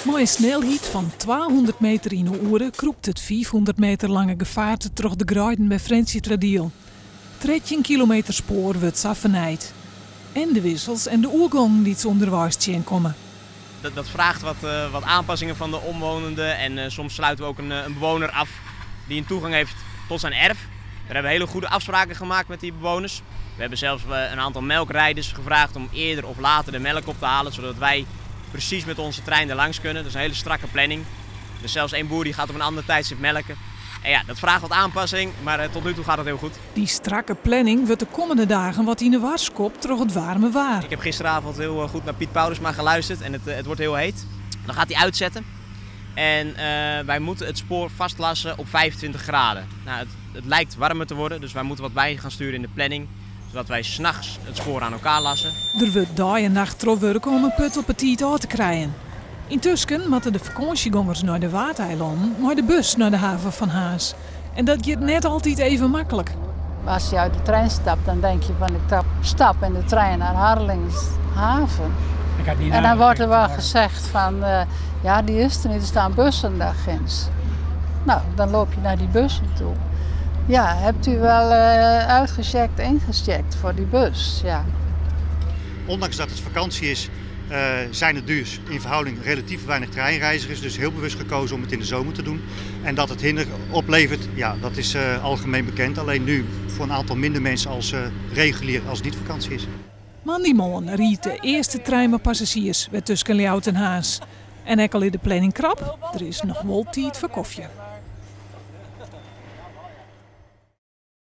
Met een snelheid van 200 meter in de uur kroept het 500 meter lange gevaarte terug de Gruiden bij Frensje-Tradiel. 13 kilometer spoor wordt safenheid. En de wissels en de oergang die het onderwijs komen. Dat vraagt wat aanpassingen van de omwonenden en soms sluiten we ook een bewoner af die een toegang heeft tot zijn erf. Daar hebben we hele goede afspraken gemaakt met die bewoners. We hebben zelfs een aantal melkrijders gevraagd om eerder of later de melk op te halen, zodat wij precies met onze trein er langs kunnen. Dat is een hele strakke planning. Dus zelfs één boer die gaat op een ander tijdstip melken. En ja, dat vraagt wat aanpassing, maar tot nu toe gaat het heel goed. Die strakke planning wordt de komende dagen wat in de wars kopt door het warme waar. Ik heb gisteravond heel goed naar Piet Paulusma geluisterd en het wordt heel heet. Dan gaat hij uitzetten. En wij moeten het spoor vastlassen op 25 graden. Nou, het lijkt warmer te worden, dus wij moeten wat bij gaan sturen in de planning. Zodat wij 's nachts het spoor aan elkaar lassen. Er wordt dag en nacht erop werken om een put op het tijd uit te krijgen. Intussen moeten de vakantiegangers naar de Waardeilanden, maar de bus naar de haven van Haas. En dat gaat net altijd even makkelijk. Als je uit de trein stapt, dan denk je van ik stap in de trein naar Harlingershaven. En dan wordt er wel gezegd van ja, die is er niet, er staan bussen daar ginds. Nou, dan loop je naar die bussen toe. Ja, hebt u wel uitgecheckt, ingecheckt voor die bus? Ja. Ondanks dat het vakantie is, zijn er dus in verhouding relatief weinig treinreizigers. Dus heel bewust gekozen om het in de zomer te doen. En dat het hinder oplevert, ja, dat is algemeen bekend. Alleen nu voor een aantal minder mensen als regulier als het niet vakantie is. Mandimon riet de eerste trein met passagiers bij tussen Ljout en Haas. En ook al in de planning krap, er is nog wel tijd voor koffie.